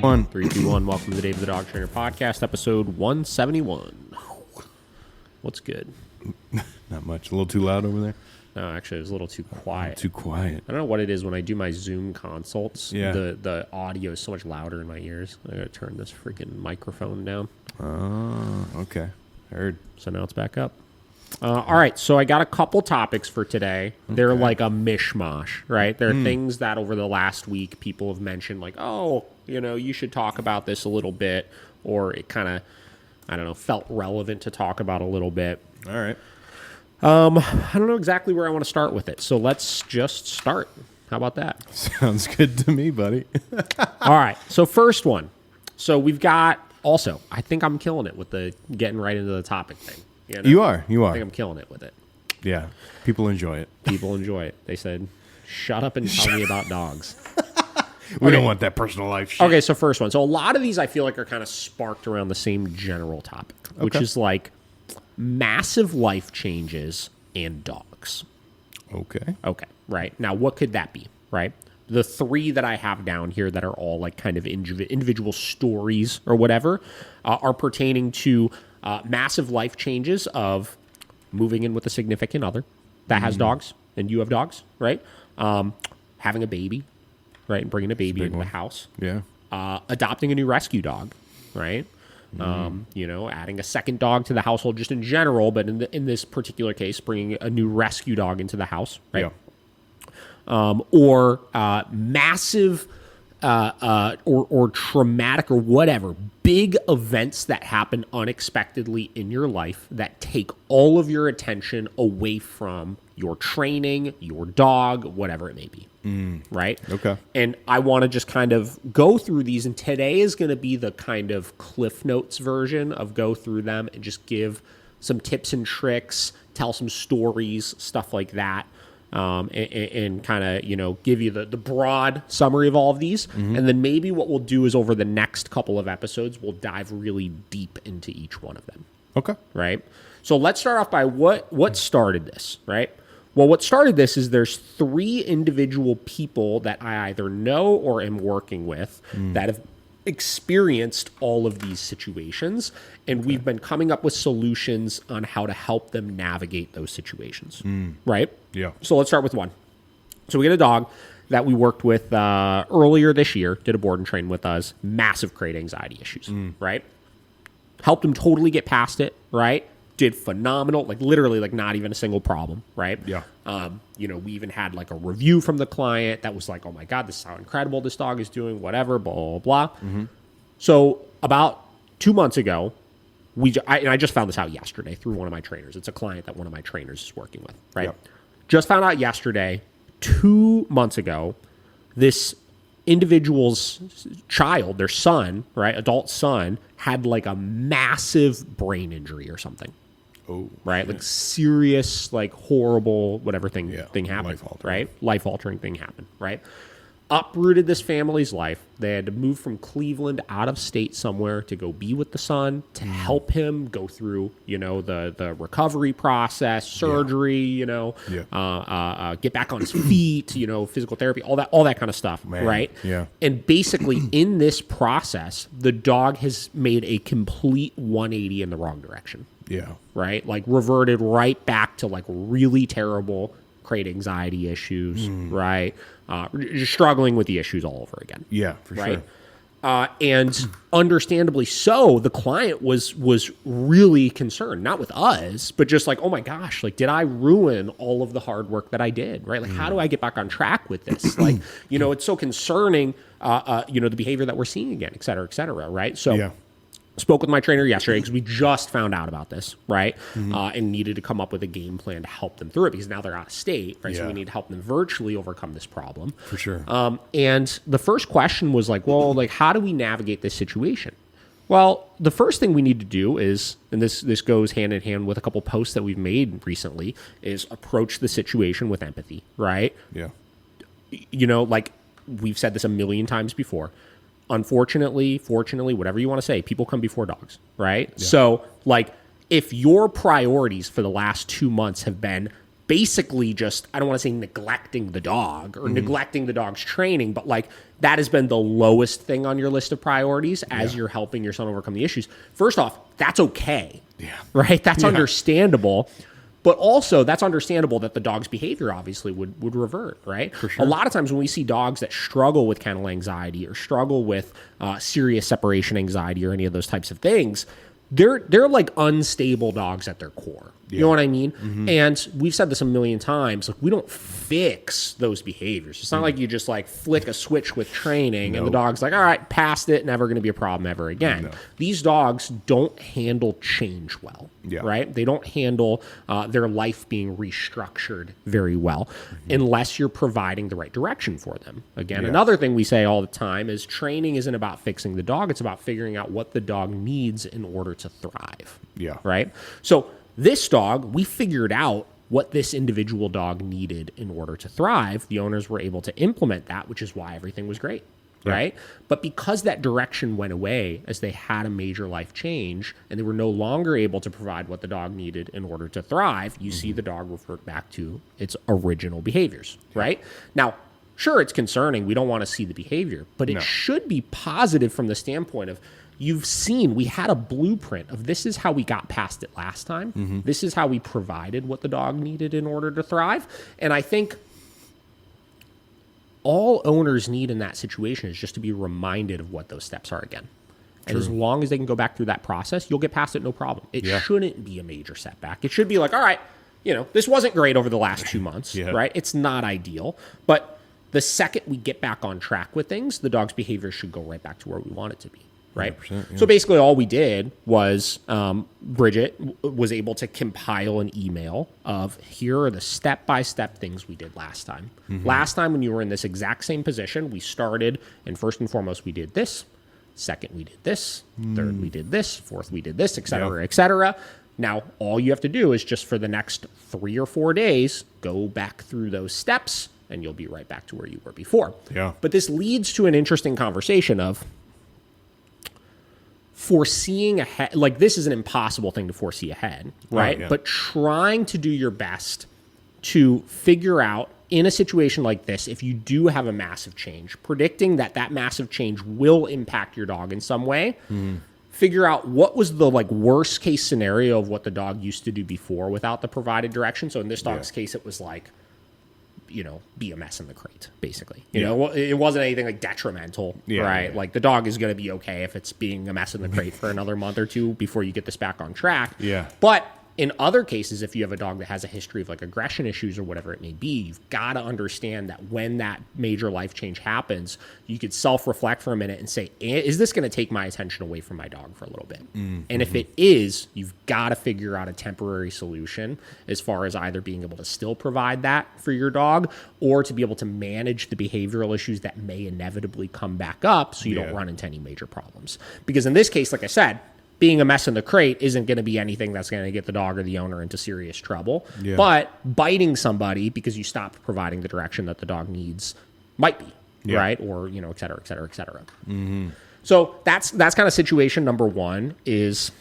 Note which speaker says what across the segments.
Speaker 1: 1.
Speaker 2: 3, 2, 1. Welcome to the David the Dog Trainer Podcast, episode 171. What's good?
Speaker 1: Not much. A little too loud over there?
Speaker 2: No, actually, it was a little too quiet.
Speaker 1: Too quiet.
Speaker 2: I don't know what it is when I do my Zoom consults.
Speaker 1: Yeah.
Speaker 2: The audio is so much louder in my ears. I gotta turn this freaking microphone down.
Speaker 1: Oh, okay. Heard.
Speaker 2: So now it's back up. All right, so I got a couple topics for today. They're like a mishmash, right? There are things that over the last week people have mentioned, like, oh, you should talk about this a little bit, or it kind of, I don't know, felt relevant to talk about a little bit.
Speaker 1: All right.
Speaker 2: I don't know exactly where I want to start with it, so let's just start. How about that?
Speaker 1: Sounds good to me, buddy.
Speaker 2: All right, so first one. So we've got, also, I think I'm killing it with the getting right into the topic thing.
Speaker 1: You are.
Speaker 2: I think I'm killing it with it.
Speaker 1: Yeah. People enjoy it.
Speaker 2: People enjoy it. They said, shut up and tell me about dogs.
Speaker 1: We don't want that personal life shit.
Speaker 2: Okay, so first one. So a lot of these I feel like are kind of sparked around the same general topic, which is like massive life changes and dogs.
Speaker 1: Okay.
Speaker 2: Okay, right. Now, what could that be, right? The three that I have down here that are all like kind of individual stories or whatever are pertaining to massive life changes of moving in with a significant other that has dogs and you have dogs, right? Having a baby, right? And bringing a baby into the house.
Speaker 1: Yeah.
Speaker 2: Adopting a new rescue dog, right? Adding a second dog to the household just in general, but in this particular case, bringing a new rescue dog into the house, right?
Speaker 1: Yeah.
Speaker 2: Or massive or traumatic or whatever, big events that happen unexpectedly in your life that take all of your attention away from your training, your dog, whatever it may be. Right?
Speaker 1: Okay.
Speaker 2: And I want to just kind of go through these, and today is going to be the kind of Cliff Notes version of go through them and just give some tips and tricks, tell some stories, stuff like that. And kind of, give you the broad summary of all of these. And then maybe what we'll do is over the next couple of episodes, we'll dive really deep into each one of them.
Speaker 1: Okay.
Speaker 2: Right? So let's start off by what started this, right? Well, what started this is there's three individual people that I either know or am working with that have experienced all of these situations, and we've been coming up with solutions on how to help them navigate those situations, right?
Speaker 1: Yeah.
Speaker 2: So let's start with one. So we get a dog that we worked with earlier this year, did a board and train with us, massive crate anxiety issues, right? Helped him totally get past it, right? Did phenomenal, like literally like not even a single problem, right?
Speaker 1: Yeah.
Speaker 2: We even had like a review from the client that was like, oh my God, this is how incredible this dog is doing, whatever, blah, blah, blah. So about 2 months ago, I just found this out yesterday through one of my trainers. It's a client that one of my trainers is working with, right?
Speaker 1: Yep.
Speaker 2: Just found out yesterday, 2 months ago, this individual's child, their son, right, adult son, had like a massive brain injury or something.
Speaker 1: Oh,
Speaker 2: right? Like serious, like horrible, whatever thing happened,
Speaker 1: life-altering.
Speaker 2: right? Life-altering thing happened, right? Uprooted this family's life. They had to move from Cleveland out of state somewhere to go be with the son, to help him go through, the recovery process, surgery, get back on his feet, physical therapy, all that kind of stuff, right?
Speaker 1: Yeah.
Speaker 2: And basically in this process, the dog has made a complete 180 in the wrong direction.
Speaker 1: Yeah.
Speaker 2: Right? Like reverted right back to like really terrible crate anxiety issues, right? Just struggling with the issues all over again.
Speaker 1: Yeah, for
Speaker 2: right?
Speaker 1: sure.
Speaker 2: And understandably so, the client was really concerned, not with us, but just like, oh my gosh, like, did I ruin all of the hard work that I did, right? Like, how do I get back on track with this? Like, it's so concerning, the behavior that we're seeing again, et cetera, right? So spoke with my trainer yesterday because we just found out about this, right? And needed to come up with a game plan to help them through it because now they're out of state, right? So we need to help them virtually overcome this problem.
Speaker 1: For sure.
Speaker 2: And the first question was like, well, like, how do we navigate this situation? Well, the first thing we need to do is, and this goes hand in hand with a couple posts that we've made recently, is approach the situation with empathy, right?
Speaker 1: Yeah.
Speaker 2: Like we've said this a million times before. Unfortunately, fortunately, whatever you want to say, people come before dogs, right? Yeah. So, like, if your priorities for the last 2 months have been basically just, I don't want to say neglecting the dog or neglecting the dog's training, but like that has been the lowest thing on your list of priorities as you're helping your son overcome the issues. First off, that's okay.
Speaker 1: Yeah.
Speaker 2: Right? That's understandable. But also, that's understandable that the dog's behavior obviously would revert, right? For sure. A lot of times when we see dogs that struggle with kennel anxiety or struggle with serious separation anxiety or any of those types of things, they're like unstable dogs at their core. You know what I mean? And we've said this a million times. Like, we don't fix those behaviors. It's not like you just like flick a switch with training and the dog's like, all right, past it, never going to be a problem ever again. These dogs don't handle change well, right? They don't handle their life being restructured very well unless you're providing the right direction for them. Again, another thing we say all the time is training isn't about fixing the dog. It's about figuring out what the dog needs in order to thrive. Right? So this dog, we figured out what this individual dog needed in order to thrive. The owners were able to implement that, which is why everything was great, right? But because that direction went away as they had a major life change and they were no longer able to provide what the dog needed in order to thrive, you see the dog revert back to its original behaviors, right? Now, sure, it's concerning. We don't want to see the behavior, but it should be positive from the standpoint of, you've seen, we had a blueprint of this is how we got past it last time. This is how we provided what the dog needed in order to thrive. And I think all owners need in that situation is just to be reminded of what those steps are again. And as long as they can go back through that process, you'll get past it no problem. It shouldn't be a major setback. It should be like, all right, this wasn't great over the last 2 months, right? It's not ideal. But the second we get back on track with things, the dog's behavior should go right back to where we want it to be. Right. So basically all we did was Bridget was able to compile an email of here are the step-by-step things we did last time. Last time when you were in this exact same position, we started and first and foremost we did this. Second, we did this. Third, we did this. Fourth, we did this, et cetera, et cetera. Now, all you have to do is just for the next 3 or 4 days, go back through those steps and you'll be right back to where you were before. But this leads to an interesting conversation of foreseeing ahead. Like, this is an impossible thing to foresee ahead, right? But trying to do your best to figure out in a situation like this, if you do have a massive change, predicting that that massive change will impact your dog in some way, figure out what was the like worst case scenario of what the dog used to do before without the provided direction. So in this dog's case, it was like, be a mess in the crate, basically. You know, it wasn't anything like detrimental, right? Like, the dog is going to be okay if it's being a mess in the crate for another month or two before you get this back on track. But in other cases, if you have a dog that has a history of like aggression issues or whatever it may be, you've got to understand that when that major life change happens, you could self-reflect for a minute and say, is this going to take my attention away from my dog for a little bit? And if it is, you've got to figure out a temporary solution as far as either being able to still provide that for your dog or to be able to manage the behavioral issues that may inevitably come back up so you don't run into any major problems. Because in this case, like I said, being a mess in the crate isn't going to be anything that's going to get the dog or the owner into serious trouble. But biting somebody because you stopped providing the direction that the dog needs might be, right? Or, et cetera, et cetera, et cetera. So that's kind of situation number one is,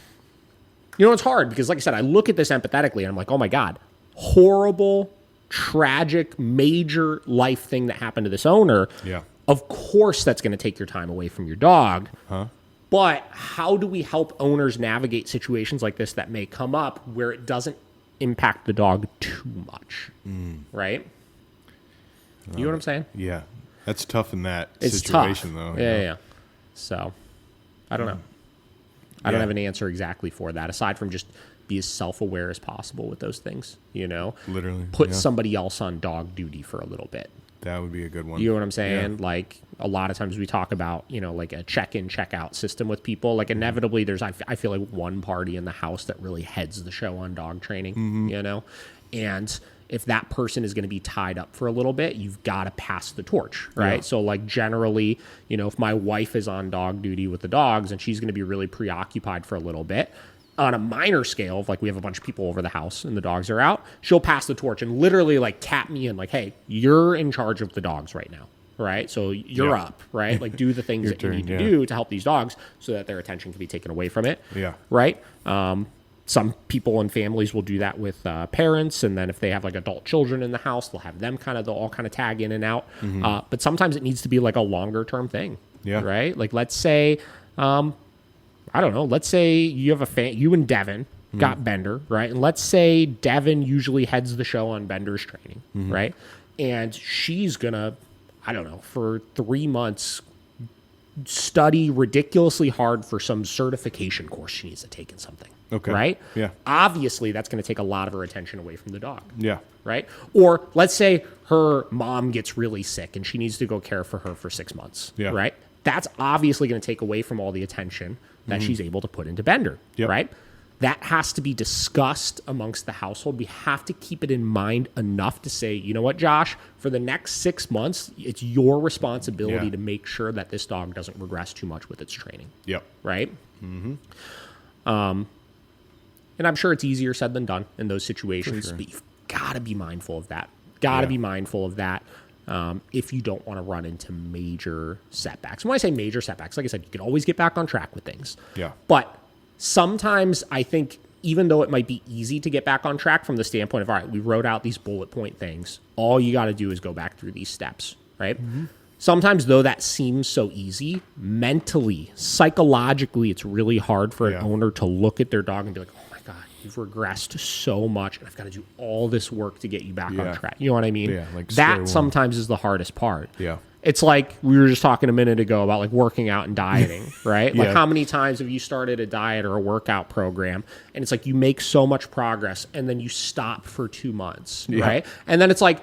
Speaker 2: it's hard because, like I said, I look at this empathetically and I'm like, oh my God, horrible, tragic, major life thing that happened to this owner. Of course that's going to take your time away from your dog. But how do we help owners navigate situations like this that may come up where it doesn't impact the dog too much, right? You know what I'm saying?
Speaker 1: Yeah. That's tough in that
Speaker 2: it's
Speaker 1: situation,
Speaker 2: tough.
Speaker 1: though.
Speaker 2: Yeah. So, I don't know. I don't have an answer exactly for that, aside from just be as self-aware as possible with those things,
Speaker 1: Literally.
Speaker 2: Put somebody else on dog duty for a little bit.
Speaker 1: That would be a good one.
Speaker 2: You know what I'm saying? Like, a lot of times we talk about, like a check-in, check-out system with people. Like, inevitably, there's, I feel like, one party in the house that really heads the show on dog training, And if that person is going to be tied up for a little bit, you've got to pass the torch, right? So, like, generally, if my wife is on dog duty with the dogs and she's going to be really preoccupied for a little bit, on a minor scale, of like we have a bunch of people over the house and the dogs are out, she'll pass the torch and literally like tap me in like, hey, you're in charge of the dogs right now, right? So you're up, right? Like, do the things that you need to do to help these dogs so that their attention can be taken away from it, right? Some people and families will do that with parents, and then if they have like adult children in the house, they'll have them they'll all kind of tag in and out. But sometimes it needs to be like a longer term thing, right? Like let's say, I don't know, let's say you have you and Devin got Bender, right? And let's say Devin usually heads the show on Bender's training, right? And she's gonna, I don't know, for 3 months study ridiculously hard for some certification course she needs to take in something.
Speaker 1: Okay.
Speaker 2: Right?
Speaker 1: Yeah.
Speaker 2: Obviously, that's going to take a lot of her attention away from the dog.
Speaker 1: Yeah.
Speaker 2: Right? Or let's say her mom gets really sick and she needs to go care for her for 6 months.
Speaker 1: Yeah.
Speaker 2: Right? That's obviously going to take away from all the attention that she's able to put into Bender.
Speaker 1: Yep.
Speaker 2: Right? That has to be discussed amongst the household. We have to keep it in mind enough to say, you know what, Josh, for the next 6 months, it's your responsibility to make sure that this dog doesn't regress too much with its training.
Speaker 1: Yep.
Speaker 2: Right? And I'm sure it's easier said than done in those situations, but you've got to be mindful of that. Got to be mindful of that if you don't want to run into major setbacks. And when I say major setbacks, like I said, you can always get back on track with things.
Speaker 1: Yeah.
Speaker 2: But sometimes I think even though it might be easy to get back on track from the standpoint of, all right, we wrote out these bullet point things, all you got to do is go back through these steps, right? Sometimes, though, that seems so easy, mentally, psychologically, it's really hard for an owner to look at their dog and be like, oh my God, you've regressed so much, and I've got to do all this work to get you back on track. You know what I mean?
Speaker 1: Yeah, like
Speaker 2: that sometimes is the hardest part.
Speaker 1: Yeah.
Speaker 2: It's like we were just talking a minute ago about like working out and dieting, right? Like how many times have you started a diet or a workout program and it's like you make so much progress and then you stop for 2 months, right? And then it's like,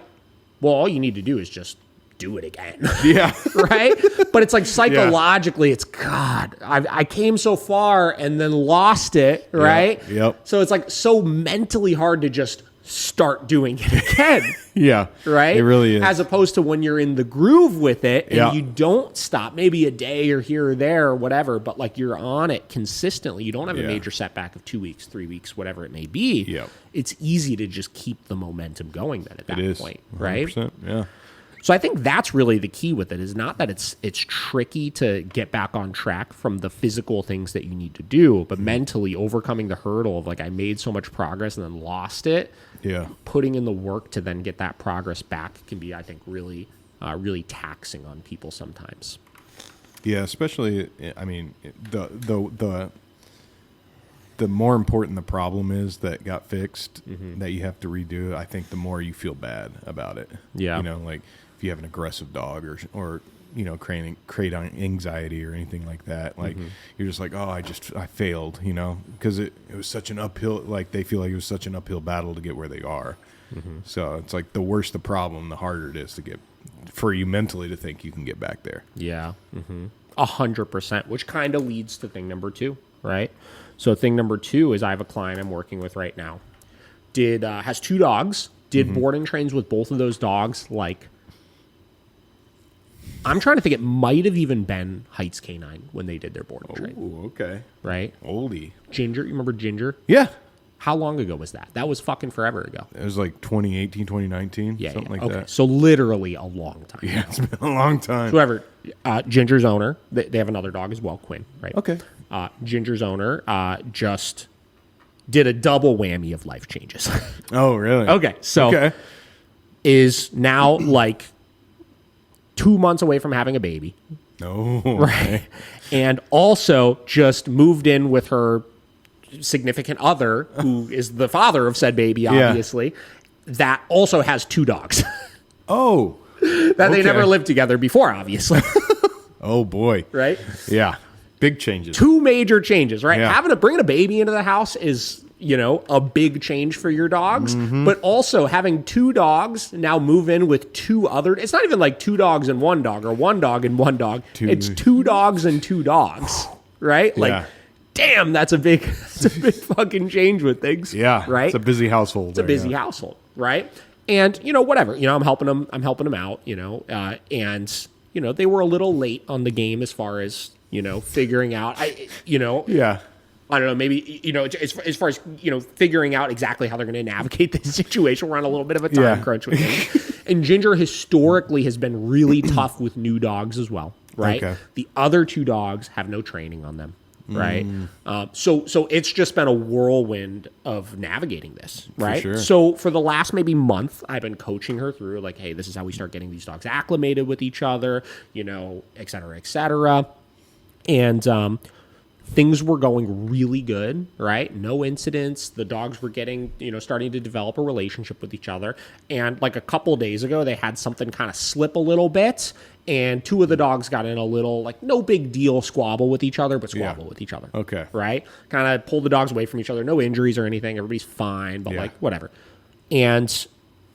Speaker 2: well, all you need to do is just do it again.
Speaker 1: Yeah.
Speaker 2: Right? But it's like psychologically, it's God, I came so far and then lost it, right?
Speaker 1: Yep.
Speaker 2: So it's like so mentally hard to just start doing it again.
Speaker 1: Yeah.
Speaker 2: Right?
Speaker 1: It really is.
Speaker 2: As opposed to when you're in the groove with it and you don't stop, maybe a day or here or there or whatever, but like you're on it consistently. You don't have a major setback of 2 weeks, 3 weeks, whatever it may be.
Speaker 1: Yep.
Speaker 2: It's easy to just keep the momentum going then at that point, right?
Speaker 1: 100%, yeah.
Speaker 2: So I think that's really the key with it, is not that it's tricky to get back on track from the physical things that you need to do, but mentally overcoming the hurdle of like, I made so much progress and then lost it.
Speaker 1: Yeah.
Speaker 2: Putting in the work to then get that progress back can be, I think, really, really taxing on people sometimes.
Speaker 1: Yeah, especially, I mean, the more important the problem is that got fixed, that you have to redo, I think the more you feel bad about it.
Speaker 2: Yeah.
Speaker 1: You know, like if you have an aggressive dog or you know, create anxiety or anything like that, like you're just like, oh, I failed, you know, because it was such an uphill, like they feel like it was such an uphill battle to get where they are. So it's like the worse the problem, the harder it is to get, for you mentally to think you can get back there.
Speaker 2: Yeah. 100%, which kind of leads to thing number 2, right? So thing number 2 is I have a client I'm working with right now. Has 2 dogs, did boarding trains with both of those dogs. Like, I'm trying to think, it might have even been Heights Canine when they did their boarding train.
Speaker 1: Oh, okay.
Speaker 2: Right?
Speaker 1: Oldie.
Speaker 2: Ginger, you remember Ginger?
Speaker 1: Yeah.
Speaker 2: How long ago was that? That was fucking forever ago.
Speaker 1: It was like 2018, 2019, something like that.
Speaker 2: So literally a long time.
Speaker 1: Yeah, it's been a long time.
Speaker 2: So whoever, Ginger's owner, they have another dog as well, Quinn, right?
Speaker 1: Okay.
Speaker 2: Ginger's owner just did a double whammy of life changes.
Speaker 1: Oh, really?
Speaker 2: Okay, so is now like 2 months away from having a baby.
Speaker 1: Oh,
Speaker 2: right. And also just moved in with her significant other, who is the father of said baby, obviously, that also has 2 dogs.
Speaker 1: Oh.
Speaker 2: That they never lived together before, obviously.
Speaker 1: Oh, boy.
Speaker 2: Right?
Speaker 1: Yeah. Big changes.
Speaker 2: 2 major changes, right?
Speaker 1: Yeah.
Speaker 2: Bringing a baby into the house is, you know, a big change for your dogs, but also having 2 dogs now move in with 2 other, it's not even like 2 dogs and 1 dog or 1 dog and 1 dog. It's 2 dogs and 2 dogs, right? Like, damn, that's a big fucking change with things.
Speaker 1: Yeah.
Speaker 2: Right?
Speaker 1: It's a busy household.
Speaker 2: It's a busy household, right? And, you know, whatever, you know, I'm helping them out, you know, and, you know, they were a little late on the game as far as, you know, figuring out,
Speaker 1: Yeah.
Speaker 2: I don't know, maybe, you know, as far as, you know, figuring out exactly how they're going to navigate this situation. We're on a little bit of a time crunch with things. And Ginger historically has been really tough with new dogs as well, right? Okay. The other 2 dogs have no training on them. right? So it's just been a whirlwind of navigating this, right?
Speaker 1: sure.
Speaker 2: So for the last maybe month, I've been coaching her through like, hey, this is how we start getting these dogs acclimated with each other, you know, et cetera, et cetera. And things were going really good, right? No incidents. The dogs were getting, you know, starting to develop a relationship with each other. And like a couple days ago, they had something kind of slip a little bit. And two of the dogs got in a little, like, no big deal squabble with each other, but squabble with each other.
Speaker 1: Okay.
Speaker 2: Right? Kind of pulled the dogs away from each other. No injuries or anything. Everybody's fine, but like, whatever. And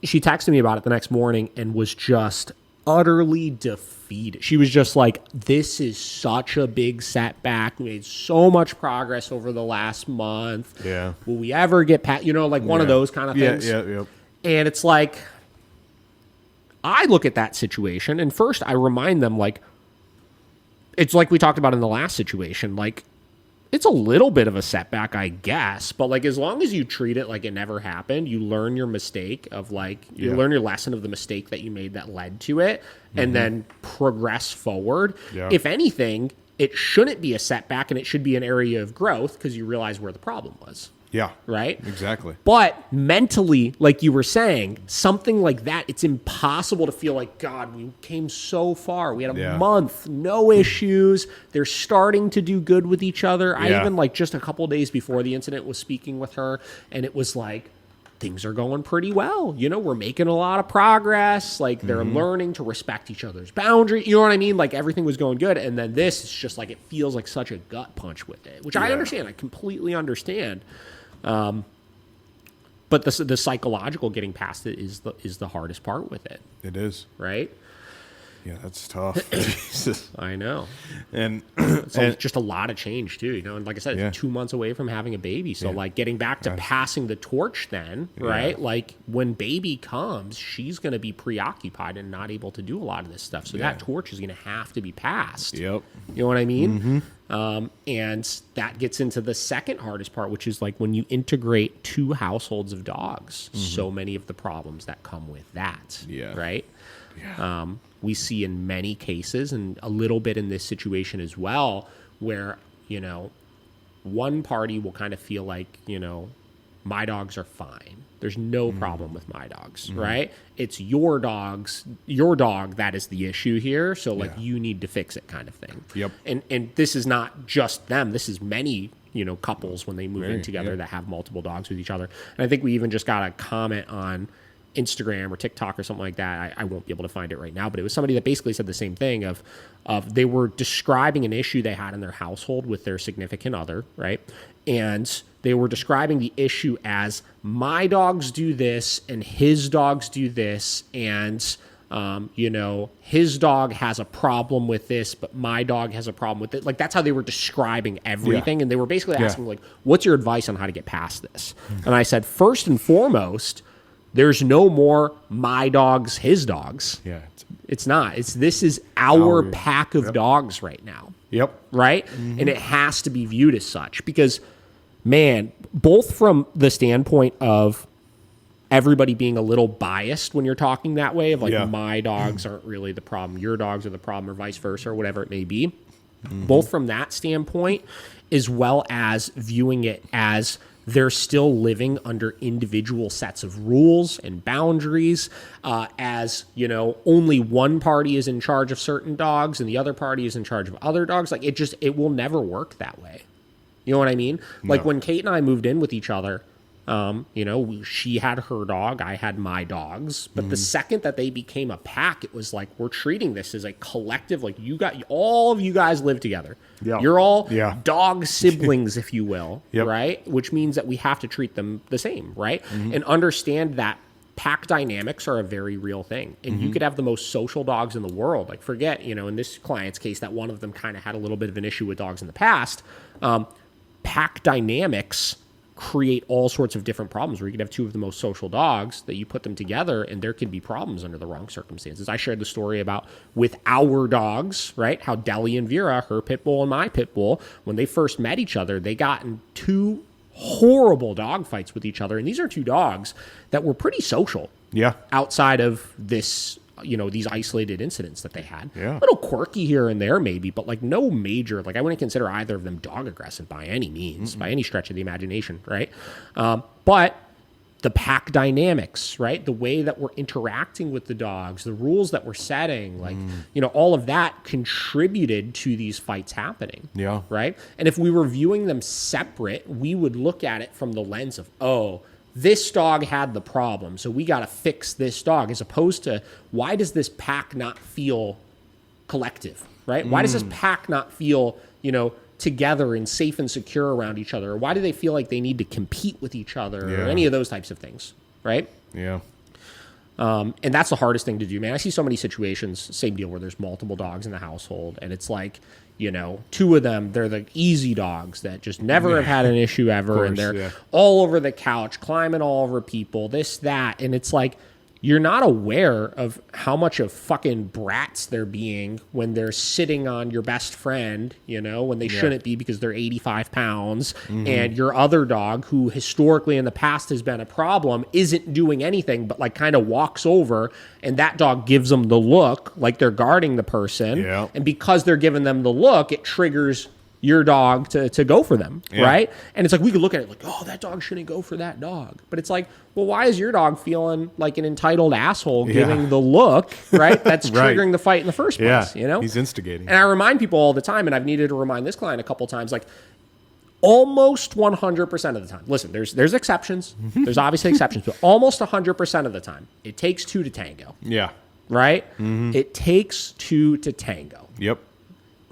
Speaker 2: she texted me about it the next morning and was just utterly defeated. She was just like, this is such a big setback. We made so much progress over the last month.
Speaker 1: Yeah.
Speaker 2: Will we ever get past, you know, like one of those kind of things.
Speaker 1: Yeah.
Speaker 2: And it's like, I look at that situation and first I remind them, like, it's like we talked about in the last situation, like, it's a little bit of a setback, I guess, but like as long as you treat it like it never happened, you learn your mistake of like, you learn your lesson of the mistake that you made that led to it, and then progress forward. Yeah. If anything, it shouldn't be a setback and it should be an area of growth because you realize where the problem was.
Speaker 1: Yeah.
Speaker 2: Right?
Speaker 1: Exactly.
Speaker 2: But mentally, like you were saying, something like that, it's impossible to feel like, God, we came so far. We had a month, no issues. They're starting to do good with each other. I even, like, just a couple days before the incident was speaking with her, and it was like, things are going pretty well. You know, we're making a lot of progress. Like, they're learning to respect each other's boundaries. You know what I mean? Like, everything was going good. And then this is just like, it feels like such a gut punch with it, which I understand. I completely understand. But the psychological getting past it is the hardest part with it.
Speaker 1: It is.
Speaker 2: Right?
Speaker 1: Yeah, that's tough. Jesus.
Speaker 2: I know.
Speaker 1: And
Speaker 2: it's just a lot of change too, you know. And like I said, it's 2 months away from having a baby. So like getting back to passing the torch then, right? Like when baby comes, she's going to be preoccupied and not able to do a lot of this stuff. So that torch is going to have to be passed.
Speaker 1: Yep.
Speaker 2: You know what I mean? And that gets into the second hardest part, which is like when you integrate two households of dogs, so many of the problems that come with that. Yeah. Right? Yeah. We see in many cases, and a little bit in this situation as well, where, you know, one party will kind of feel like, you know, my dogs are fine. There's no problem with my dogs, right? It's your dog that is the issue here. So like you need to fix it kind of thing. Yep. And this is not just them. This is many, you know, couples when they move in together that have multiple dogs with each other. And I think we even just got a comment on Instagram or TikTok or something like that. I won't be able to find it right now, but it was somebody that basically said the same thing of they were describing an issue they had in their household with their significant other, right? And they were describing the issue as my dogs do this and his dogs do this, and you know, his dog has a problem with this, but my dog has a problem with it. Like that's how they were describing everything. And they were basically asking like, what's your advice on how to get past this? And I said, first and foremost, there's no more my dogs, his dogs. Yeah. It's not. This is our pack of dogs right now. Yep. Right? And it has to be viewed as such because, man, both from the standpoint of everybody being a little biased when you're talking that way of like my dogs aren't really the problem, your dogs are the problem, or vice versa, or whatever it may be. Both from that standpoint, as well as viewing it as they're still living under individual sets of rules and boundaries, as, you know, only one party is in charge of certain dogs and the other party is in charge of other dogs. Like it will never work that way. You know what I mean? No. Like when Kate and I moved in with each other, you know, she had her dog, I had my dogs, but the second that they became a pack, it was like, we're treating this as a collective, like all of you guys live together. Yep. You're all dog siblings, if you will, right? Which means that we have to treat them the same, right? And understand that pack dynamics are a very real thing. And you could have the most social dogs in the world. Like forget, you know, in this client's case, that one of them kind of had a little bit of an issue with dogs in the past. Pack dynamics create all sorts of different problems where you could have two of the most social dogs that you put them together and there could be problems under the wrong circumstances. I shared the story about with our dogs, right? How Deli and Vera, her pit bull and my pit bull, when they first met each other, they got in two horrible dog fights with each other. And these are two dogs that were pretty social outside of this these isolated incidents that they had.
Speaker 1: Yeah.
Speaker 2: A little quirky here and there maybe, but like no major, like I wouldn't consider either of them dog aggressive by any means, by any stretch of the imagination, right? But the pack dynamics, right? The way that we're interacting with the dogs, the rules that we're setting, like, all of that contributed to these fights happening.
Speaker 1: Yeah.
Speaker 2: Right? And if we were viewing them separate, we would look at it from the lens of, oh, this dog had the problem, so we got to fix this dog, as opposed to, why does this pack not feel collective, right? Why does this pack not feel, together and safe and secure around each other? Or why do they feel like they need to compete with each other or any of those types of things, right?
Speaker 1: Yeah.
Speaker 2: And that's the hardest thing to do, man. I see so many situations, same deal, where there's multiple dogs in the household, and it's like, two of them, they're the easy dogs that just never have had an issue ever,
Speaker 1: course,
Speaker 2: and they're all over the couch, climbing all over people, this, that, and it's like, you're not aware of how much of fucking brats they're being when they're sitting on your best friend, when they shouldn't be because they're 85 pounds. And your other dog, who historically in the past has been a problem, isn't doing anything but like kind of walks over, and that dog gives them the look like they're guarding the person.
Speaker 1: Yeah.
Speaker 2: And because they're giving them the look, it triggers your dog to go for them, right? And it's like, we could look at it like, oh, that dog shouldn't go for that dog. But it's like, well, why is your dog feeling like an entitled asshole giving the look, right? That's triggering the fight in the first place,
Speaker 1: He's instigating.
Speaker 2: And I remind people all the time, and I've needed to remind this client a couple times, like, almost 100% of the time. Listen, there's exceptions. There's obviously exceptions, but almost 100% of the time, it takes two to tango.
Speaker 1: Yeah.
Speaker 2: Right? It takes two to tango.
Speaker 1: Yep.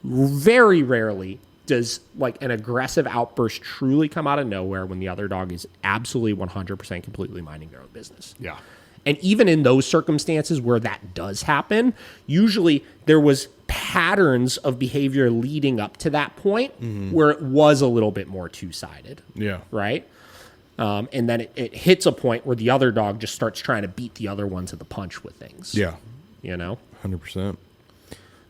Speaker 2: Very rarely does like an aggressive outburst truly come out of nowhere when the other dog is absolutely 100% completely minding their own business.
Speaker 1: Yeah.
Speaker 2: And even in those circumstances where that does happen, usually there was patterns of behavior leading up to that point where it was a little bit more two-sided. Yeah. Right? And then it hits a point where the other dog just starts trying to beat the other one to the punch with things.
Speaker 1: Yeah.
Speaker 2: 100%.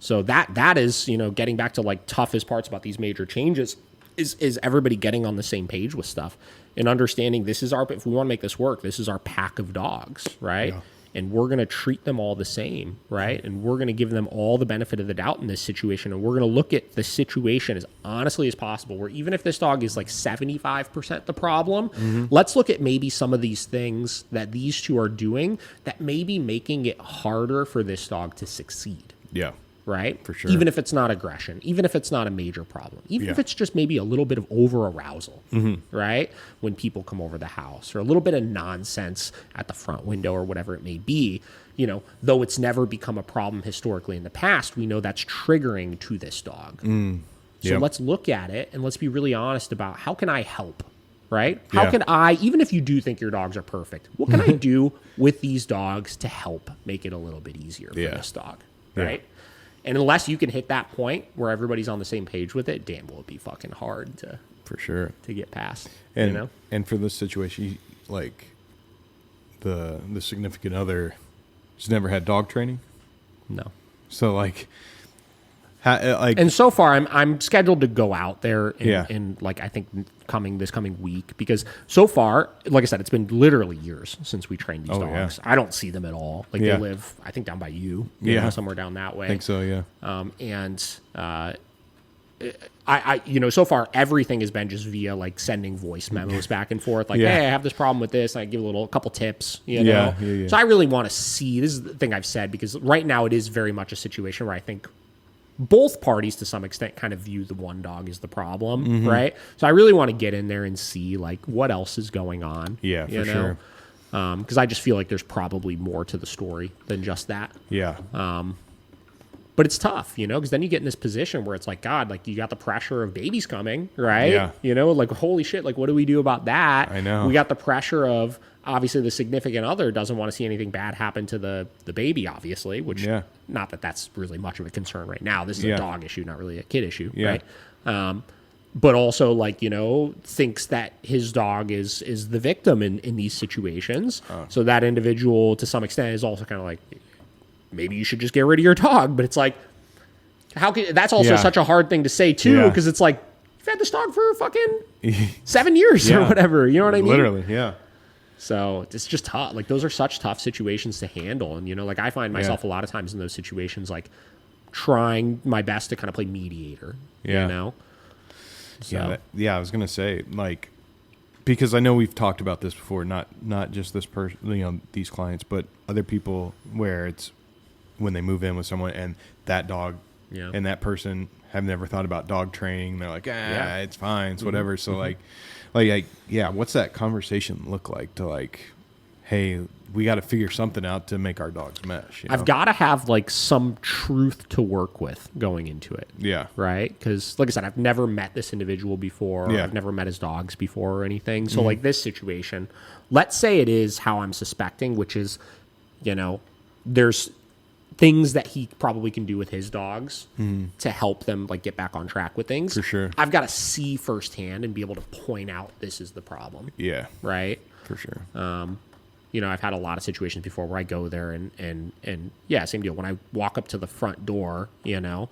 Speaker 2: So that is, getting back to like toughest parts about these major changes is everybody getting on the same page with stuff and understanding if we want to make this work, this is our pack of dogs, right? Yeah. And we're going to treat them all the same, right? And we're going to give them all the benefit of the doubt in this situation. And we're going to look at the situation as honestly as possible, where even if this dog is like 75% the problem, let's look at maybe some of these things that these two are doing that may be making it harder for this dog to succeed.
Speaker 1: Yeah.
Speaker 2: Right?
Speaker 1: For sure.
Speaker 2: Even if it's not aggression, even if it's not a major problem, even if it's just maybe a little bit of over arousal, right? When people come over the house, or a little bit of nonsense at the front window or whatever it may be, though it's never become a problem historically in the past, we know that's triggering to this dog. So let's look at it and let's be really honest about how can I help, right? How can I, even if you do think your dogs are perfect, what can I do with these dogs to help make it a little bit easier for this dog, right? And unless you can hit that point where everybody's on the same page with it, damn, will it be fucking hard to get past.
Speaker 1: And and for this situation, like the significant other has never had dog training.
Speaker 2: No.
Speaker 1: So like
Speaker 2: and so far I'm scheduled to go out there in like I think this coming week, because so far, like I said, it's been literally years since we trained these dogs. I don't see them at all. Like they live, I think, down by you know, somewhere down that way.
Speaker 1: I think so, yeah.
Speaker 2: I so far everything has been just via like sending voice memos back and forth, like, hey, I have this problem with this, and I give a couple tips, you know. So I really want to see, this is the thing I've said, because right now it is very much a situation where I think both parties to some extent kind of view the one dog as the problem, right? So I really want to get in there and see like what else is going on.
Speaker 1: Yeah, for sure.
Speaker 2: Because I just feel like there's probably more to the story than just that.
Speaker 1: Yeah.
Speaker 2: But it's tough, because then you get in this position where it's like, God, like you got the pressure of babies coming, right?
Speaker 1: Yeah.
Speaker 2: Like, holy shit, like what do we do about that?
Speaker 1: I know.
Speaker 2: We got the pressure of, obviously, the significant other doesn't want to see anything bad happen to the baby, obviously, which, not that that's really much of a concern right now. This is a dog issue, not really a kid issue, right? But also, like, thinks that his dog is the victim in these situations. So that individual, to some extent, is also kind of like, maybe you should just get rid of your dog. But it's like, that's also such a hard thing to say, too, because it's like, you've had this dog for fucking 7 years or whatever. You know what I mean?
Speaker 1: Literally, yeah.
Speaker 2: So it's just tough. Like those are such tough situations to handle. And, you know, like I find myself a lot of times in those situations, like trying my best to kind of play mediator, you know? So.
Speaker 1: Yeah. I was going to say, like, because I know we've talked about this before, not just this person, you know, these clients, but other people where it's when they move in with someone and that dog and that person have never thought about dog training. They're like, it's fine. It's whatever. So like, what's that conversation look like to like, hey, we got to figure something out to make our dogs mesh. You know?
Speaker 2: I've got to have like some truth to work with going into it.
Speaker 1: Yeah.
Speaker 2: Right. Because like I said, I've never met this individual before.
Speaker 1: Yeah.
Speaker 2: I've never met his dogs before or anything. So like this situation, let's say it is how I'm suspecting, which is, you know, there's things that he probably can do with his dogs to help them like get back on track with things.
Speaker 1: For sure.
Speaker 2: I've got to see firsthand and be able to point out this is the problem.
Speaker 1: Yeah.
Speaker 2: Right.
Speaker 1: For sure.
Speaker 2: You know, I've had a lot of situations before where I go there and yeah, same deal. When I walk up to the front door, you know,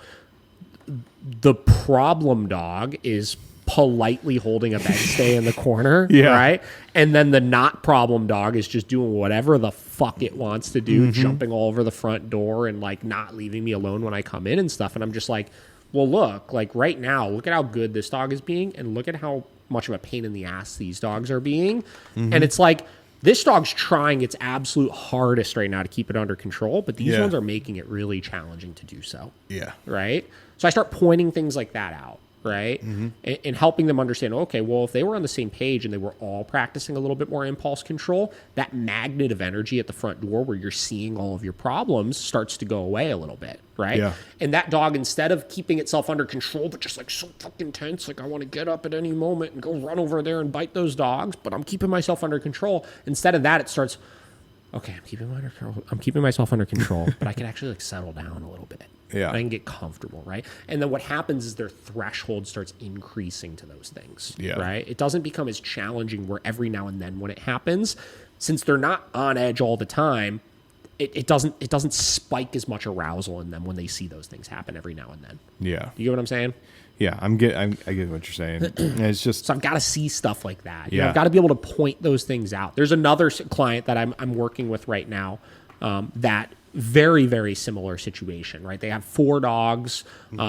Speaker 2: the problem dog is politely holding a bedstay in the corner, right? And then the not problem dog is just doing whatever the fuck it wants to do, jumping all over the front door and like not leaving me alone when I come in and stuff. And I'm just like, well, look, like right now, look at how good this dog is being and look at how much of a pain in the ass these dogs are being. And it's like, this dog's trying its absolute hardest right now to keep it under control, but these ones are making it really challenging to do so.
Speaker 1: Yeah.
Speaker 2: Right? So I start pointing things like that out, right? And helping them understand, okay, well, if they were on the same page and they were all practicing a little bit more impulse control, that magnet of energy at the front door where you're seeing all of your problems starts to go away a little bit, right?
Speaker 1: Yeah.
Speaker 2: And that dog, instead of keeping itself under control, but just like so fucking tense, like I want to get up at any moment and go run over there and bite those dogs, but I'm keeping myself under control. Instead of that, it starts, okay, I'm keeping myself under control, but I can actually like settle down a little bit.
Speaker 1: Yeah.
Speaker 2: I can get comfortable, right? And then what happens is their threshold starts increasing to those things, right? It doesn't become as challenging where every now and then when it happens, since they're not on edge all the time, it doesn't spike as much arousal in them when they see those things happen every now and then.
Speaker 1: Yeah.
Speaker 2: You get what I'm saying?
Speaker 1: Yeah, I get what you're saying. It's just
Speaker 2: so I've got to see stuff like that. You know, I've got to be able to point those things out. There's another client that I'm working with right now that very, very similar situation, right? They have 4 dogs.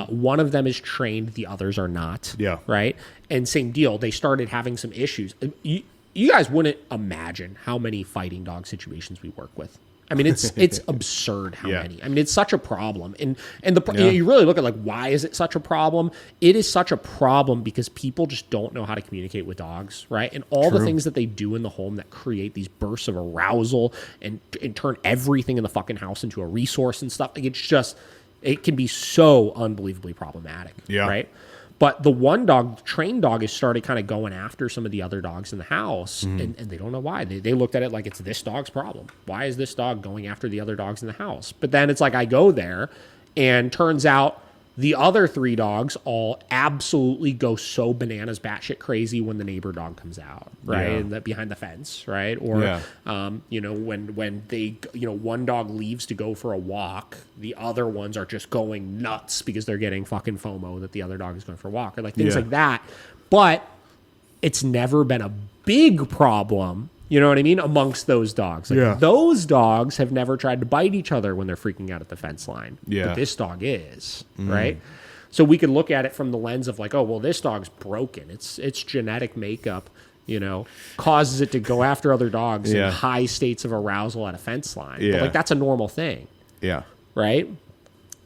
Speaker 2: One of them is trained. The others are not. Yeah. Right. And same deal. They started having some issues. You guys wouldn't imagine how many fighting dog situations we work with. I mean, it's absurd how many. I mean, it's such a problem. And you really look at like, why is it such a problem? It is such a problem because people just don't know how to communicate with dogs, right? And all the things that they do in the home that create these bursts of arousal and turn everything in the fucking house into a resource and stuff. Like it can be so unbelievably problematic, right? But the one dog, the trained dog, has started kind of going after some of the other dogs in the house, and they don't know why. They looked at it like it's this dog's problem. Why is this dog going after the other dogs in the house? But then it's like I go there, and turns out the other 3 dogs all absolutely go so bananas, batshit crazy when the neighbor dog comes out, right? And behind the fence, right? Or, you know, when they, you know, one dog leaves to go for a walk, the other ones are just going nuts because they're getting fucking FOMO that the other dog is going for a walk, or like things like that. But it's never been a big problem. You know what I mean? Amongst those dogs. Like those dogs have never tried to bite each other when they're freaking out at the fence line. But this dog is, right? So we could look at it from the lens of like, oh, well, this dog's broken. Its genetic makeup, you know, causes it to go after other dogs in high states of arousal at a fence line. But like that's a normal thing. Yeah. Right?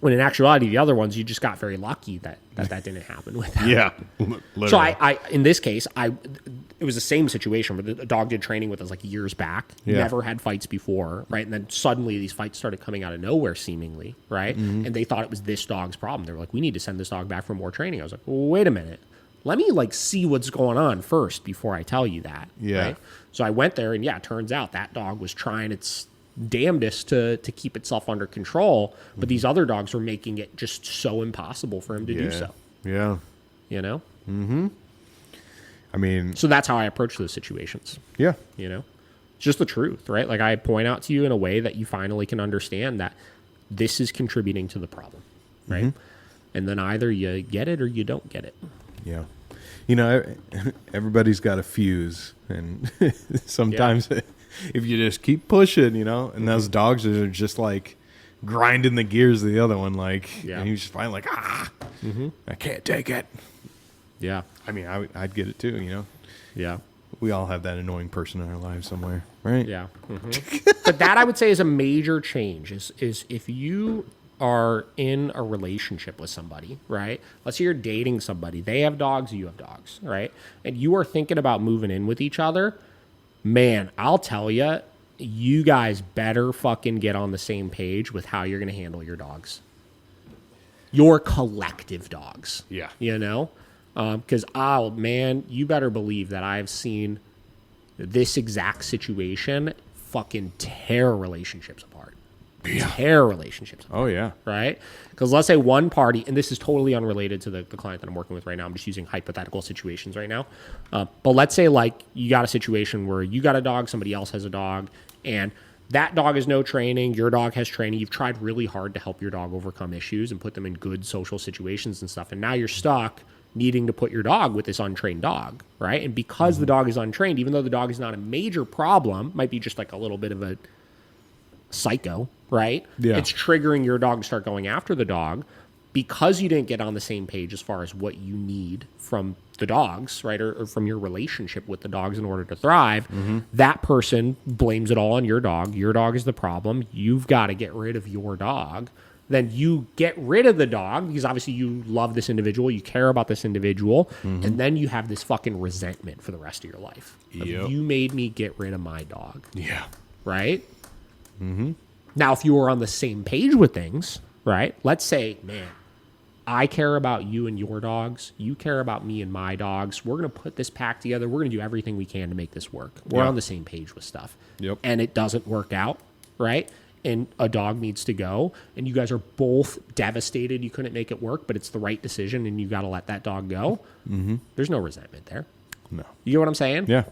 Speaker 2: When in actuality, the other ones, you just got very lucky that didn't happen with them. Yeah. Literally. So I in this case, it was the same situation where the dog did training with us like years back, never had fights before, right? And then suddenly these fights started coming out of nowhere seemingly, right? And they thought it was this dog's problem. They were like, we need to send this dog back for more training. I was like, well, wait a minute. Let me like see what's going on first before I tell you that. Yeah. Right? So I went there and it turns out that dog was trying its damnedest to keep itself under control, but these other dogs were making it just so impossible for him to do so. Yeah. You know? Mm-hmm. I mean... So that's how I approach those situations. Yeah. You know? It's just the truth, right? Like I point out to you in a way that you finally can understand that this is contributing to the problem, right? And then either you get it or you don't get it.
Speaker 1: Yeah. You know, everybody's got a fuse, and sometimes if you just keep pushing, you know, and those dogs are just like grinding the gears of the other one, like, and you just find like, I can't take it.
Speaker 2: Yeah.
Speaker 1: I mean, I'd get it too, you know.
Speaker 2: Yeah.
Speaker 1: We all have that annoying person in our lives somewhere, right?
Speaker 2: Yeah. But that I would say is a major change is if you are in a relationship with somebody, right? Let's say you're dating somebody. They have dogs, you have dogs, right? And you are thinking about moving in with each other. Man, I'll tell you, you guys better fucking get on the same page with how you're going to handle your dogs. Your collective dogs.
Speaker 1: Yeah.
Speaker 2: You know? Because, man, you better believe that I've seen this exact situation fucking tear relationships apart.
Speaker 1: Yeah.
Speaker 2: Tear relationships apart.
Speaker 1: Oh, yeah.
Speaker 2: Right? Because let's say one party, and this is totally unrelated to the client that I'm working with right now. I'm just using hypothetical situations right now. But let's say, like, you got a situation where you got a dog, somebody else has a dog, and that dog has no training, your dog has training. You've tried really hard to help your dog overcome issues and put them in good social situations and stuff. And now you're stuck needing to put your dog with this untrained dog, right? And because the dog is untrained, even though the dog is not a major problem, might be just like a little bit of a psycho, right?
Speaker 1: Yeah.
Speaker 2: It's triggering your dog to start going after the dog because you didn't get on the same page as far as what you need from the dogs, right? Or from your relationship with the dogs in order to thrive. That person blames it all on your dog. Your dog is the problem. You've got to get rid of your dog. Then you get rid of the dog because obviously you love this individual, you care about this individual, and then you have this fucking resentment for the rest of your life.
Speaker 1: Yep.
Speaker 2: You made me get rid of my dog.
Speaker 1: Yeah.
Speaker 2: Right? Now, if you were on the same page with things, right? Let's say, man, I care about you and your dogs. You care about me and my dogs. We're going to put this pack together. We're going to do everything we can to make this work. We're on the same page with stuff.
Speaker 1: Yep.
Speaker 2: And it doesn't work out, right? And a dog needs to go, and you guys are both devastated you couldn't make it work, but it's the right decision, and you got to let that dog go. There's no resentment there.
Speaker 1: No.
Speaker 2: You get what I'm saying?
Speaker 1: Yeah.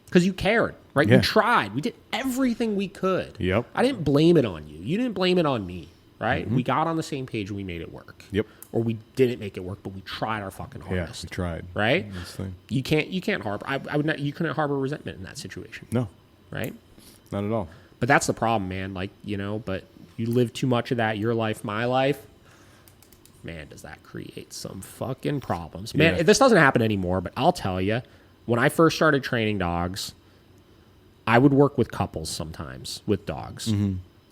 Speaker 2: Because you cared, right?
Speaker 1: Yeah.
Speaker 2: You tried. We did everything we could.
Speaker 1: Yep.
Speaker 2: I didn't blame it on you. You didn't blame it on me, right? We got on the same page and we made it work.
Speaker 1: Yep.
Speaker 2: Or we didn't make it work, but we tried our fucking
Speaker 1: Yeah,
Speaker 2: hardest.
Speaker 1: we tried.
Speaker 2: Right?
Speaker 1: That's the thing.
Speaker 2: You can't harbor. I would not. You couldn't harbor resentment in that situation.
Speaker 1: No,
Speaker 2: Right?
Speaker 1: not at all.
Speaker 2: But that's the problem, man. Like, you know, but you live too much of that, your life, my life. Man, does that create some fucking problems. Man,
Speaker 1: Yeah.
Speaker 2: this doesn't happen anymore, but I'll tell you, when I first started training dogs, I would work with couples sometimes with dogs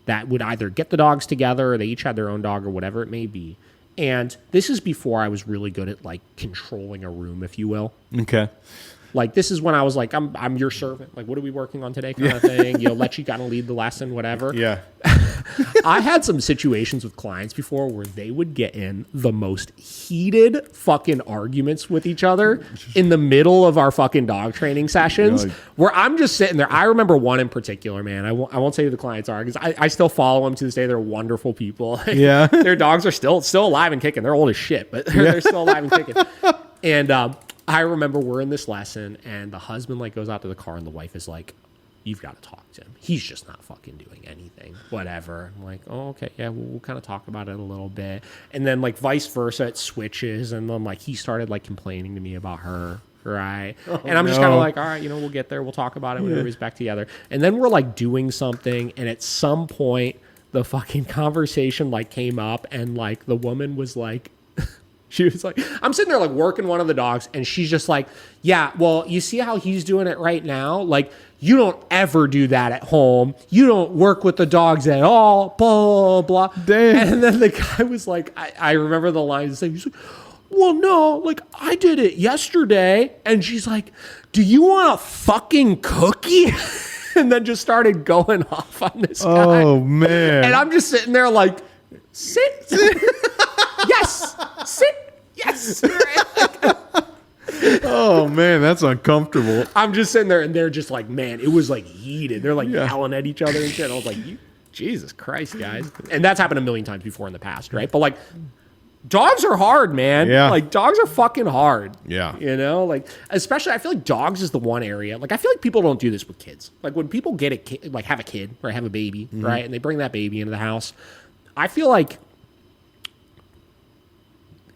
Speaker 2: that would either get the dogs together or they each had their own dog or whatever it may be. And this is before I was really good at, like, controlling a room, if you will.
Speaker 1: Okay.
Speaker 2: Like, this is when I was like, I'm your servant. Like, what are we working on today kind of thing. You know, let you kind of lead the lesson, whatever.
Speaker 1: Yeah.
Speaker 2: I had some situations with clients before where they would get in the most heated fucking arguments with each other in the middle of our fucking dog training sessions where I'm just sitting there. I remember one in particular, man. I won't say who the clients are because I still follow them to this day. They're wonderful people.
Speaker 1: Yeah.
Speaker 2: Their dogs are still alive and kicking. They're old as shit, but they're still alive and kicking. And I remember we're in this lesson and the husband like goes out to the car and the wife is like, you've got to talk to him. He's just not fucking doing anything. Whatever. I'm like, oh, okay. Yeah, we'll kind of talk about it a little bit. And then like vice versa, it switches. And then like he started like complaining to me about her. Right. And I'm just kind of like, all right, you know, we'll get there. We'll talk about it when everybody's back together. And then we're like doing something. And at some point, the fucking conversation like came up and like the woman was like, she was like, I'm sitting there like working one of the dogs and she's just like, yeah, well, you see how he's doing it right now? Like, you don't ever do that at home. You don't work with the dogs at all, blah, blah, blah.
Speaker 1: Damn.
Speaker 2: And then the guy was like, I remember the line saying, he's like, well, no, like I did it yesterday. And she's like, do you want a fucking cookie? And then just started going off on this guy.
Speaker 1: Oh, man.
Speaker 2: And I'm just sitting there like, sit. Yes. Sit. Yes.
Speaker 1: Oh, man, that's uncomfortable.
Speaker 2: I'm just sitting there and they're just like, man, it was like heated. They're like yelling at each other and shit. I was like, Jesus Christ, guys. And that's happened a million times before in the past, right? But like, dogs are hard, man.
Speaker 1: Yeah.
Speaker 2: Like, dogs are fucking hard.
Speaker 1: Yeah.
Speaker 2: You know, like, especially, I feel like dogs is the one area. Like, I feel like people don't do this with kids. Like, when people get a kid, like, have a kid or have a baby, right? And they bring that baby into the house, I feel like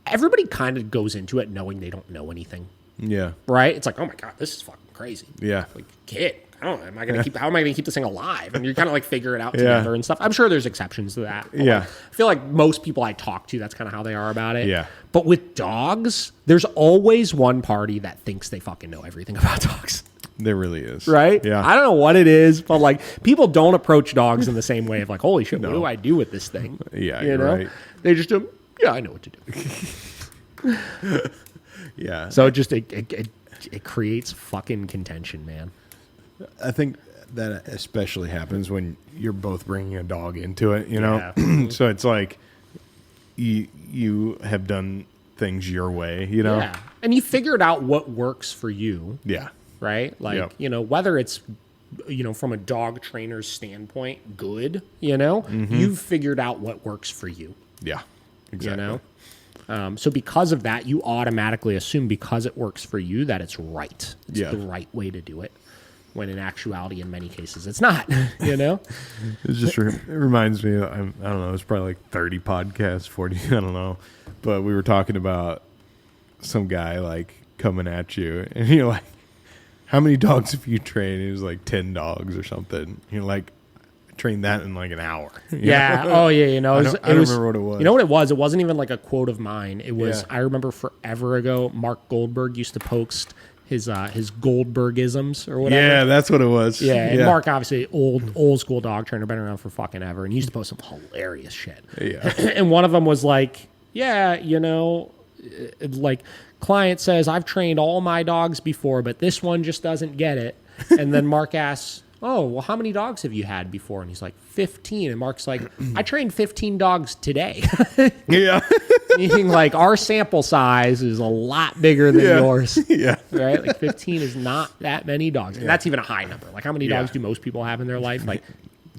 Speaker 2: everybody kind of goes into it knowing they don't know anything,
Speaker 1: Yeah.
Speaker 2: Right? It's like, oh my God, this is fucking crazy.
Speaker 1: Yeah.
Speaker 2: Like, kid, I don't know. How am I gonna keep this thing alive? And you kind of like figure it out together and stuff. I'm sure there's exceptions to that.
Speaker 1: Yeah.
Speaker 2: Like, I feel like most people I talk to, that's kind of how they are about it.
Speaker 1: Yeah.
Speaker 2: But with dogs, there's always one party that thinks they fucking know everything about dogs.
Speaker 1: There really is.
Speaker 2: Right?
Speaker 1: Yeah.
Speaker 2: I don't know what it is, but like people don't approach dogs in the same way of like, holy shit, what do I do with this thing?
Speaker 1: Yeah,
Speaker 2: you know?
Speaker 1: right.
Speaker 2: They just do, yeah, I know what to do.
Speaker 1: Yeah.
Speaker 2: So it creates fucking contention, man.
Speaker 1: I think that especially happens when you're both bringing a dog into it, you know?
Speaker 2: Yeah.
Speaker 1: So it's like you have done things your way, you know?
Speaker 2: Yeah. And you figured out what works for you.
Speaker 1: Yeah.
Speaker 2: Right? Like,
Speaker 1: Yep.
Speaker 2: you know, whether it's, you know, from a dog trainer's standpoint, good, you know, you've figured out what works for you.
Speaker 1: Yeah. Exactly.
Speaker 2: You know? So because of that, you automatically assume because it works for you that it's right. It's
Speaker 1: Yeah.
Speaker 2: the right way to do it. When in actuality, in many cases, it's not, you know?
Speaker 1: It just it reminds me, I don't know, it's probably like 30 podcasts, 40, I don't know. But we were talking about some guy like coming at you and you're like, how many dogs have you trained? It was like 10 dogs or something. You're like, I trained that in like an hour.
Speaker 2: Yeah. Oh, yeah. You know,
Speaker 1: I don't remember what it was.
Speaker 2: You know what it was? It wasn't even like a quote of mine. It was,
Speaker 1: Yeah.
Speaker 2: I remember forever ago, Mark Goldberg used to post his Goldbergisms or whatever.
Speaker 1: Yeah, that's what it was.
Speaker 2: Yeah, and Mark, obviously, old school dog trainer, been around for fucking ever, and he used to post some hilarious shit.
Speaker 1: Yeah.
Speaker 2: And one of them was like, yeah, you know, like, client says, I've trained all my dogs before, but this one just doesn't get it. And then Mark asks, oh, well, how many dogs have you had before? And he's like, 15. And Mark's like, I trained 15 dogs today.
Speaker 1: Yeah.
Speaker 2: Meaning, like, our sample size is a lot bigger than yours.
Speaker 1: Yeah.
Speaker 2: Right? Like 15 is not that many dogs. And that's even a high number. Like how many dogs
Speaker 1: Yeah.
Speaker 2: do most people have in their life? Like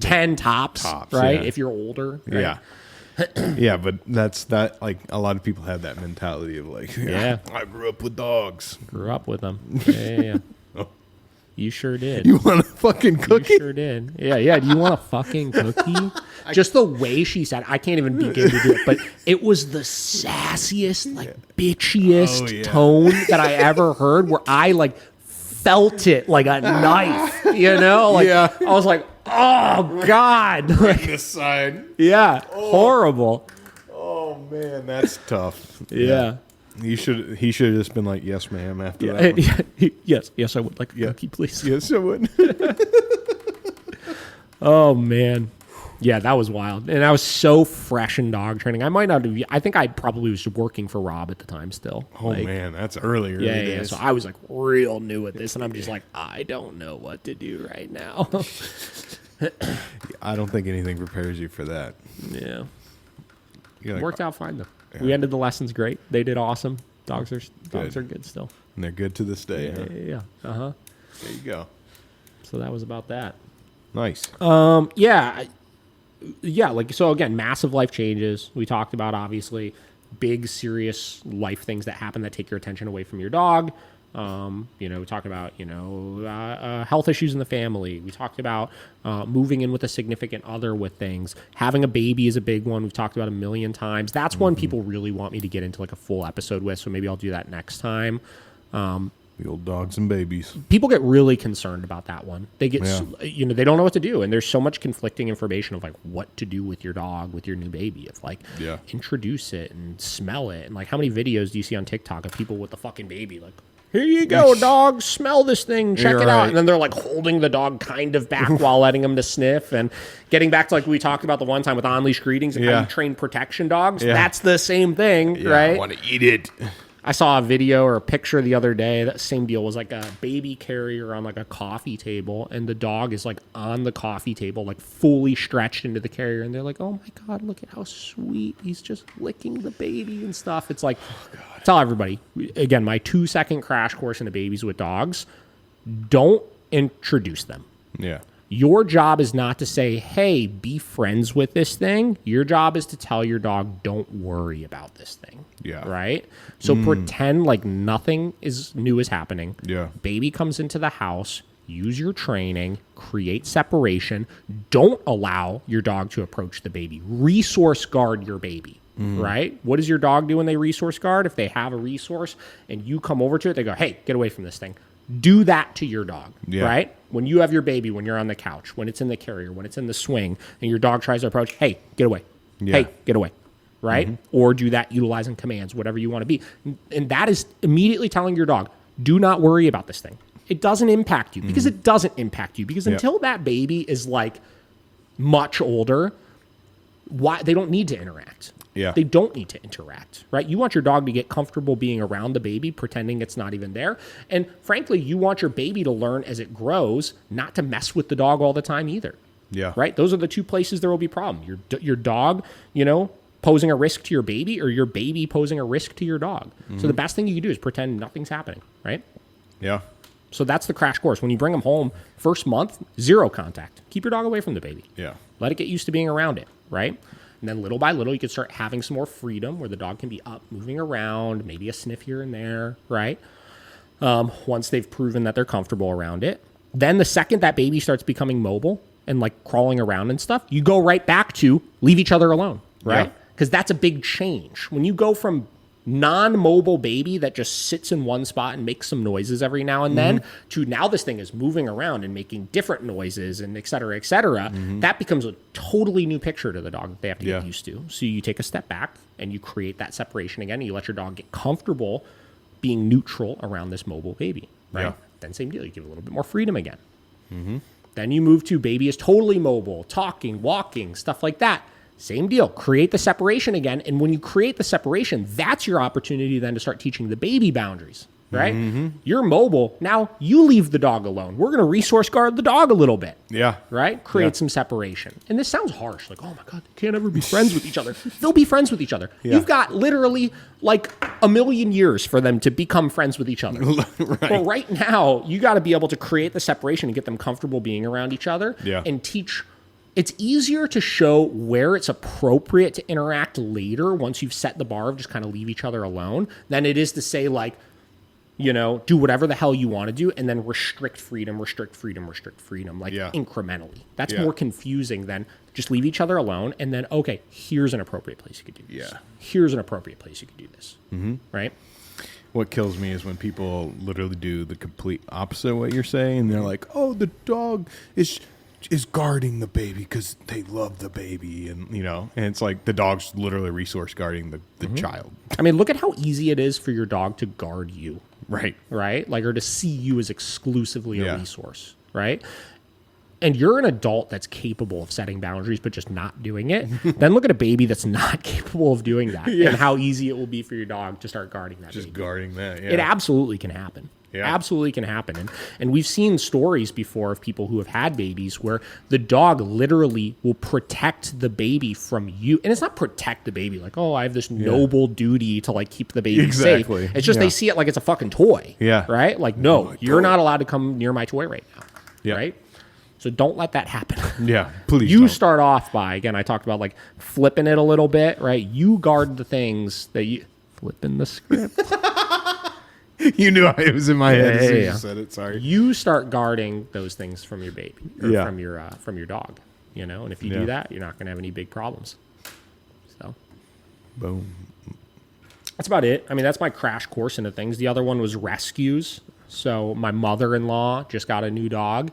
Speaker 2: 10 tops, right?
Speaker 1: Yeah.
Speaker 2: If you're older. Right?
Speaker 1: Yeah. Yeah, but that's that. Like a lot of people have that mentality of like,
Speaker 2: Yeah.
Speaker 1: I grew up with dogs.
Speaker 2: Grew up with them. Yeah.
Speaker 1: Oh.
Speaker 2: You sure did.
Speaker 1: You want a fucking cookie?
Speaker 2: You sure did. Yeah. Do you want a fucking cookie? Just the way she said, I can't even begin to do it, but it was the sassiest, like bitchiest tone that I ever heard where I like felt it like a knife, you know? Like I was like, oh God. Like,
Speaker 1: This side.
Speaker 2: yeah. Horrible.
Speaker 1: Oh man, that's tough.
Speaker 2: Yeah.
Speaker 1: He should have just been like, yes, ma'am, after that one.
Speaker 2: Yes, I would like a cookie, please.
Speaker 1: Yes, I would.
Speaker 2: Oh man. Yeah, that was wild. And I was so fresh in dog training. I think I probably was working for Rob at the time still.
Speaker 1: Oh
Speaker 2: Like,
Speaker 1: man, that's earlier.
Speaker 2: Yeah. So I was like real new at this and I'm just like, I don't know what to do right now.
Speaker 1: I don't think anything prepares you for that.
Speaker 2: Yeah.
Speaker 1: You're like,
Speaker 2: Worked out fine though. We ended the lessons great. They did awesome. Dogs are good still.
Speaker 1: and they're good to this day. Huh?
Speaker 2: Yeah. Uh-huh.
Speaker 1: There you go.
Speaker 2: So that was about that.
Speaker 1: Nice.
Speaker 2: Yeah, like, so again, massive life changes. We talked about, obviously, big, serious life things that happen that take your attention away from your dog. You know, we talked about, health issues in the family. We talked about moving in with a significant other with things. Having a baby is a big one. We've talked about a million times. That's one people really want me to get into like a full episode with, so maybe I'll do that next time.
Speaker 1: The old dogs and babies.
Speaker 2: People get really concerned about that one. They get,
Speaker 1: Yeah.
Speaker 2: they don't know what to do. And there's so much conflicting information of like what to do with your dog, with your new baby. Of like, introduce it and smell it. And like, how many videos do you see on TikTok of people with the fucking baby? Like, here you go, dog, smell this thing, check it out. And then they're like holding the dog kind of back while letting them to sniff. And getting back to like we talked about the one time with on-leash greetings and how you train protection dogs. Yeah. That's the same thing, right?
Speaker 1: I want to eat it.
Speaker 2: I saw a video or a picture the other day. That same deal was like a baby carrier on like a coffee table, and the dog is like on the coffee table, like fully stretched into the carrier. And they're like, "Oh my God, look at how sweet! He's just licking the baby and stuff." It's like, tell everybody again, my 2-second crash course into babies with dogs. Don't introduce them.
Speaker 1: Yeah.
Speaker 2: Your job is not to say, hey, be friends with this thing. Your job is to tell your dog, don't worry about this thing.
Speaker 1: Yeah.
Speaker 2: Right? So pretend like nothing is new is happening.
Speaker 1: Yeah.
Speaker 2: Baby comes into the house. Use your training. Create separation. Don't allow your dog to approach the baby. Resource guard your baby. right? What does your dog do when they resource guard? If they have a resource and you come over to it, they go, hey, get away from this thing. Do that to your dog, right? When you have your baby, when you're on the couch, when it's in the carrier, when it's in the swing, and your dog tries to approach, hey, get away. Hey, get away, right? Or do that utilizing commands, whatever you want to be. And that is immediately telling your dog, do not worry about this thing. It doesn't impact you, because it doesn't impact you. Because until that baby is like much older, they don't need to interact.
Speaker 1: Yeah.
Speaker 2: They don't need to interact, right? You want your dog to get comfortable being around the baby, pretending it's not even there. And frankly, you want your baby to learn as it grows not to mess with the dog all the time either.
Speaker 1: Yeah.
Speaker 2: Right? Those are the two places there will be problem. Your dog, posing a risk to your baby, or your baby posing a risk to your dog. So the best thing you can do is pretend nothing's happening, right?
Speaker 1: Yeah.
Speaker 2: So that's the crash course. When you bring them home, first month, 0 contact. Keep your dog away from the baby.
Speaker 1: Yeah.
Speaker 2: Let it get used to being around it, right? And then little by little, you can start having some more freedom where the dog can be up, moving around, maybe a sniff here and there, right? Once they've proven that they're comfortable around it. Then the second that baby starts becoming mobile and like crawling around and stuff, you go right back to leave each other alone, right? Because that's a big change. When you go from non-mobile baby that just sits in one spot and makes some noises every now and then to now this thing is moving around and making different noises and et cetera, that becomes a totally new picture to the dog that they have to get used to. So you take a step back and you create that separation again, and you let your dog get comfortable being neutral around this mobile baby, right?
Speaker 1: Yeah.
Speaker 2: Then same deal, you give a little bit more freedom again. Then you move to baby is totally mobile, talking, walking, stuff like that. Same deal. Create the separation again. And when you create the separation, that's your opportunity then to start teaching the baby boundaries, right? You're mobile. Now you leave the dog alone. We're going to resource guard the dog a little bit.
Speaker 1: Yeah.
Speaker 2: Right? Create some separation. And this sounds harsh. Like, oh my God, they can't ever be friends with each other. They'll be friends with each other.
Speaker 1: Yeah.
Speaker 2: You've got literally like 1,000,000 years for them to become friends with each other.
Speaker 1: Right.
Speaker 2: But right now, you got to be able to create the separation and get them comfortable being around each other and teach. It's easier to show where it's appropriate to interact later once you've set the bar of just kind of leave each other alone than it is to say like, do whatever the hell you want to do and then restrict freedom, like incrementally. That's more confusing than just leave each other alone and then, okay, here's an appropriate place you could do this. Here's an appropriate place you could do this. Right?
Speaker 1: What kills me is when people literally do the complete opposite of what you're saying. And they're like, oh, the dog is guarding the baby because they love the baby, and and it's like the dog's literally resource guarding the child.
Speaker 2: I mean, look at how easy it is for your dog to guard you,
Speaker 1: right?
Speaker 2: Like, or to see you as exclusively a resource, right? And you're an adult that's capable of setting boundaries but just not doing it. Then look at a baby that's not capable of doing that, and how easy it will be for your dog to start guarding that
Speaker 1: just
Speaker 2: baby.
Speaker 1: Guarding that.
Speaker 2: It absolutely can happen. Absolutely can happen. And we've seen stories before of people who have had babies where the dog literally will protect the baby from you. And it's not protect the baby like, oh, I have this noble duty to like keep the baby safe. It's just they see it like it's a fucking toy. Right? Like, no, you're not allowed to come near my toy right now. Right? So don't let that happen.
Speaker 1: Please
Speaker 2: You
Speaker 1: don't.
Speaker 2: start off by, again, I talked about like flipping it a little bit, right? You guard the things that you... Flipping the script.
Speaker 1: You knew it was in my head as soon as you said it. Sorry.
Speaker 2: You start guarding those things from your baby or from your dog, and if you do that, you're not going to have any big problems. So,
Speaker 1: boom.
Speaker 2: That's about it. I mean, that's my crash course into things. The other one was rescues. So my mother-in-law just got a new dog.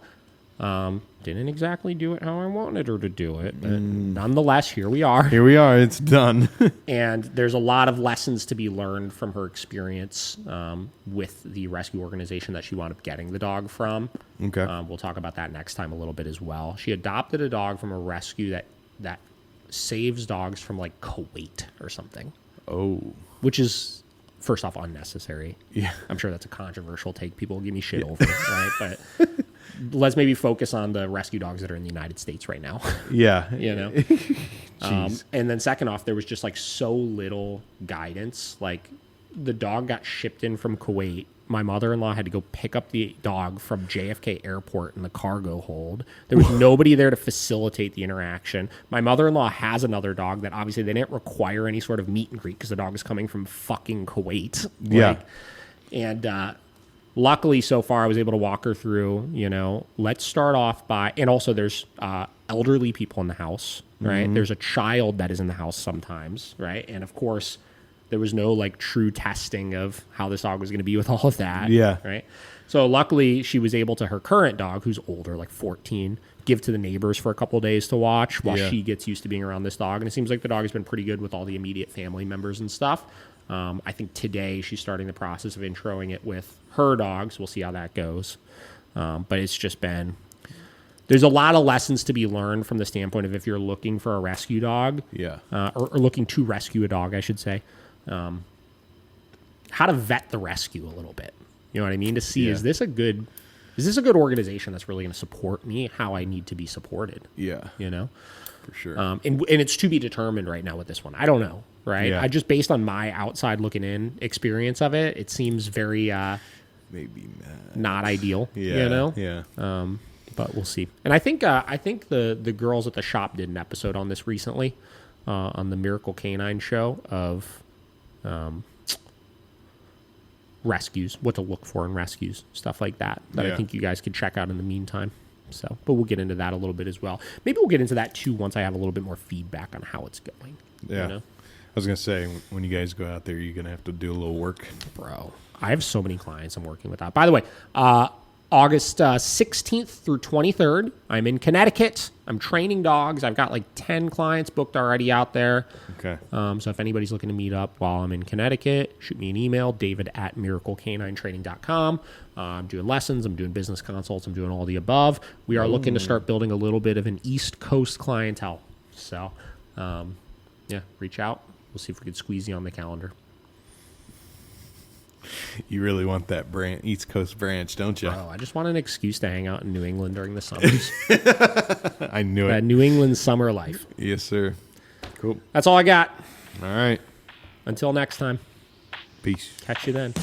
Speaker 2: Didn't exactly do it how I wanted her to do it, but nonetheless, here we are.
Speaker 1: Here we are. It's done.
Speaker 2: And there's a lot of lessons to be learned from her experience with the rescue organization that she wound up getting the dog from.
Speaker 1: Okay.
Speaker 2: We'll talk about that next time a little bit as well. She adopted a dog from a rescue that saves dogs from like Kuwait or something.
Speaker 1: Oh.
Speaker 2: Which is, first off, unnecessary.
Speaker 1: Yeah.
Speaker 2: I'm sure that's a controversial take. People will give me shit over it, right? But let's maybe focus on the rescue dogs that are in the United States right now.
Speaker 1: Yeah.
Speaker 2: And then second off, there was just like so little guidance. Like the dog got shipped in from Kuwait. My mother-in-law had to go pick up the dog from JFK Airport in the cargo hold. There was nobody there to facilitate the interaction. My mother-in-law has another dog that obviously they didn't require any sort of meet and greet because the dog is coming from fucking Kuwait. And luckily, so far, I was able to walk her through, let's start off by, and also there's elderly people in the house, right? There's a child that is in the house sometimes, right? And of course, there was no like true testing of how this dog was going to be with all of that.
Speaker 1: Yeah.
Speaker 2: Right. So luckily she was able to, her current dog, who's older, like 14, give to the neighbors for a couple of days to watch while she gets used to being around this dog. And it seems like the dog has been pretty good with all the immediate family members and stuff. I think today she's starting the process of introing it with her dogs. We'll see how that goes. But it's just been, there's a lot of lessons to be learned from the standpoint of if you're looking for a rescue dog, or looking to rescue a dog, I should say, how to vet the rescue a little bit. You know what I mean? To see, is this a good organization that's really going to support me how I need to be supported?
Speaker 1: Yeah.
Speaker 2: You know?
Speaker 1: For sure.
Speaker 2: And it's to be determined right now with this one. I don't know, right?
Speaker 1: Yeah.
Speaker 2: I just, based on my outside looking in experience of it, it seems very
Speaker 1: maybe
Speaker 2: not ideal,
Speaker 1: Yeah.
Speaker 2: you know?
Speaker 1: Yeah.
Speaker 2: But we'll see. And I think the girls at the shop did an episode on this recently on the Miracle Canine show of rescues, what to look for in rescues, stuff like that I think you guys could check out in the meantime. So, but we'll get into that a little bit as well. Maybe we'll get into that too once I have a little bit more feedback on how it's going.
Speaker 1: Yeah.
Speaker 2: You know?
Speaker 1: I was going to say, when you guys go out there, you're going to have to do a little work.
Speaker 2: Bro, I have so many clients I'm working with. By the way, August 16th through 23rd, I'm in Connecticut. I'm training dogs. I've got like 10 clients booked already out there.
Speaker 1: Okay.
Speaker 2: So if anybody's looking to meet up while I'm in Connecticut, shoot me an email, david@miraclecaninetraining.com. I'm doing lessons. I'm doing business consults. I'm doing all the above. We are looking to start building a little bit of an East Coast clientele. So, reach out. We'll see if we can squeeze you on the calendar.
Speaker 1: You really want that East Coast branch, don't you?
Speaker 2: Bro, I just want an excuse to hang out in New England during the summers.
Speaker 1: I knew it.
Speaker 2: That New England summer life.
Speaker 1: Yes, sir. Cool.
Speaker 2: That's all I got.
Speaker 1: All right.
Speaker 2: Until next time.
Speaker 1: Peace.
Speaker 2: Catch you then.